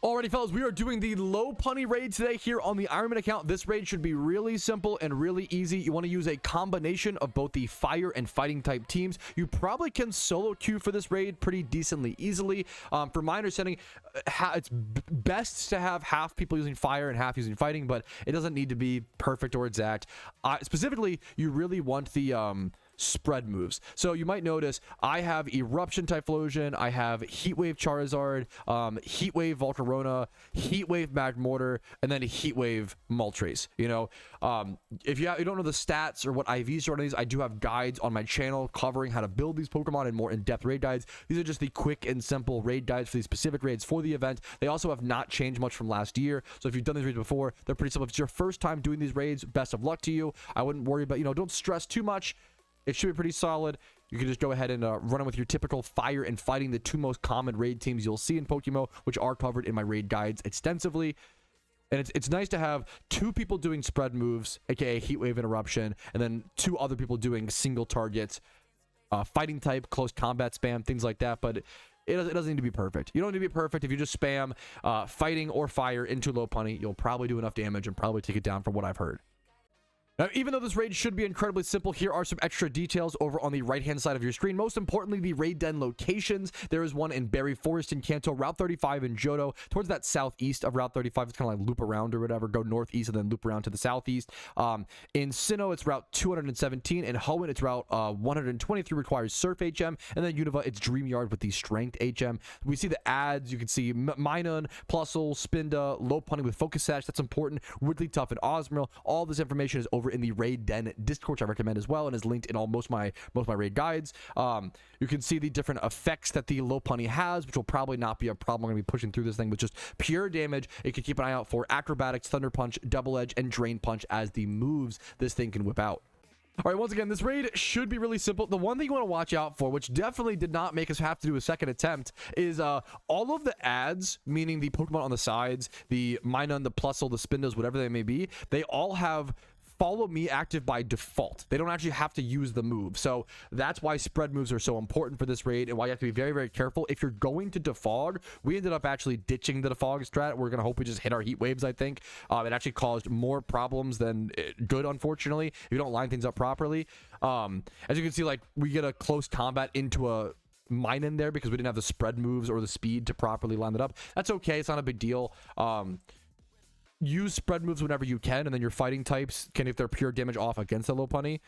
Alrighty, fellas, we are doing the Lopunny raid today here on the Ironman account. This raid should be really simple and really easy. You want to use a combination of both the fire and fighting type teams. You probably can solo queue for this raid pretty decently easily. For my understanding, it's best to have half people using fire and half using fighting, but it doesn't need to be perfect or exact. Specifically, you really want the spread moves. So you might notice I have Eruption Typhlosion, I have Heatwave Charizard, Heatwave Volcarona, Heatwave Magmortar, and then Heatwave Moltres. You know, if you don't know the stats or what IVs are on these, I do have guides on my channel covering how to build these Pokemon and more in-depth raid guides. These are just the quick and simple raid guides for these specific raids for the event. They also have not changed much from last year. So if you've done these raids before, they're pretty simple. If it's your first time doing these raids, best of luck to you. I wouldn't worry about, don't stress too much. It should be pretty solid. You can just go ahead and run it with your typical fire and fighting, the two most common raid teams you'll see in PokeMMO, which are covered in my raid guides extensively. And it's nice to have two people doing spread moves, aka Heatwave and Eruption, and then two other people doing single targets, fighting type, close combat spam, things like that. But it doesn't need to be perfect. You don't need to be perfect. If you just spam fighting or fire into Lopunny, you'll probably do enough damage and probably take it down from what I've heard. Now, even though this raid should be incredibly simple, here are some extra details over on the right-hand side of your screen. Most importantly, the raid den locations. There is one in Berry Forest in Kanto, Route 35 in Johto, towards that southeast of Route 35. It's kind of like loop around or whatever, go northeast and then loop around to the southeast. In Sinnoh, it's Route 217. In Hoenn, it's Route 123, requires Surf HM. And then Unova, it's Dream Yard with the Strength HM. We see the ads. You can see Minun, Plusle, Spinda, Lopunny with Focus Sash. That's important. Wigglytuff and Osmoril. All this information is over in the raid den Discord, which I recommend as well, and is linked in most of my raid guides. You can see the different effects that the Lopunny has, which will probably not be a problem. I'm going to be pushing through this thing with just pure damage. You can keep an eye out for Acrobatics, Thunder Punch, Double Edge, and Drain Punch as the moves this thing can whip out. All right, once again, this raid should be really simple. The one thing you want to watch out for, which definitely did not make us have to do a second attempt, is all of the ads, meaning the Pokemon on the sides, the Minun, the Plusle, the Spindas, whatever they may be, they all have follow me active by default. They don't actually have to use the move. So that's why spread moves are so important for this raid and why you have to be very, very careful. If you're going to defog, we ended up actually ditching the defog strat. We're going to hope we just hit our heat waves, I think. It actually caused more problems than good, unfortunately, if you don't line things up properly. As you can see, like, we get a close combat into a mine in there because we didn't have the spread moves or the speed to properly line it up. That's okay. It's not a big deal. Use spread moves whenever you can, and then your fighting types can, if they're pure damage, off against the Lopunny.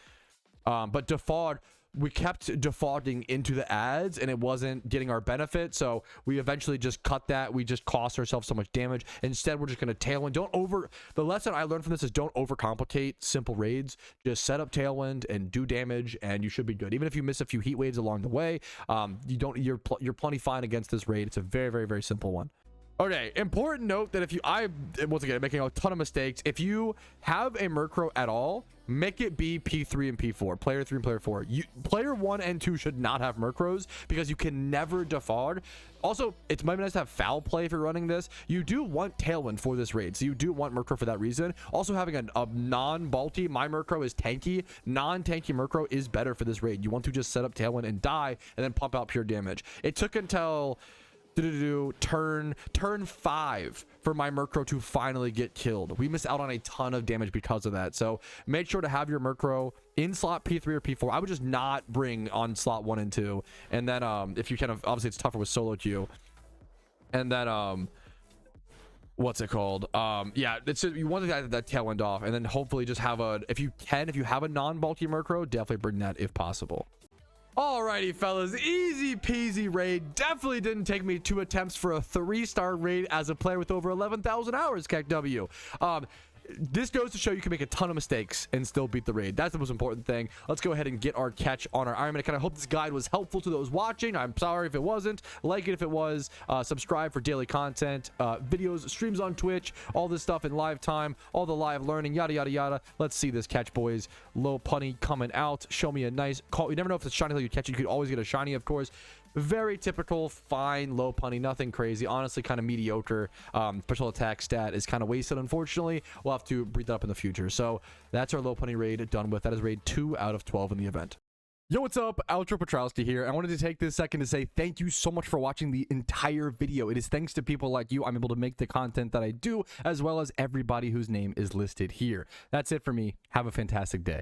But defog, we kept defaulting into the ads, and it wasn't getting our benefit, so we eventually just cut that. We just cost ourselves so much damage. Instead, we're just going to Tailwind. The lesson I learned from this is don't overcomplicate simple raids. Just set up Tailwind and do damage, and you should be good. Even if you miss a few heat waves along the way, you're plenty fine against this raid. It's a very, very, very simple one. Okay, important note that once again, making a ton of mistakes. If you have a Murkrow at all, make it be P3 and P4, player 3 and player 4. Player 1 and 2 should not have Murkrows because you can never defog. Also, it might be nice to have foul play if you're running this. You do want Tailwind for this raid, so you do want Murkrow for that reason. Also, having a non-Balti, my Murkrow is tanky. Non-tanky Murkrow is better for this raid. You want to just set up Tailwind and die, and then pump out pure damage. It took until turn 5 for my Murkrow to finally get killed. We missed out on a ton of damage because of that. So make sure to have your Murkrow in slot P3 or P4. I would just not bring on slot 1 and 2. And then if you kind of, obviously it's tougher with solo queue. And then what's it called? Yeah, you want that Tailwind off, and then hopefully just have if you have a non-bulky Murkrow, definitely bring that if possible. Alrighty, fellas, easy peasy raid. Definitely didn't take me 2 attempts for a 3-star raid as a player with over 11,000 hours, KEKW. This goes to show you can make a ton of mistakes and still beat the raid. That's the most important thing. Let's go ahead and get our catch on our Ironman account. I hope this guide was helpful to those watching. I'm sorry if it wasn't. Like it if it was. Subscribe for daily content, videos, streams on Twitch, all this stuff in live time, all the live learning, yada, yada, yada. Let's see this catch, boys. Lopunny coming out. Show me a nice call. You never know if it's shiny until you catch it. You could always get a shiny, of course. Very typical, fine Lopunny, nothing crazy. Honestly, kind of mediocre. Special attack stat is kind of wasted, unfortunately. We'll have to breed that up in the future. So that's our Lopunny raid done with. That is raid 2 out of 12 in the event. Yo, what's up? Outro Patrouski here. I wanted to take this second to say thank you so much for watching the entire video. It is thanks to people like you I'm able to make the content that I do, as well as everybody whose name is listed here. That's it for me. Have a fantastic day.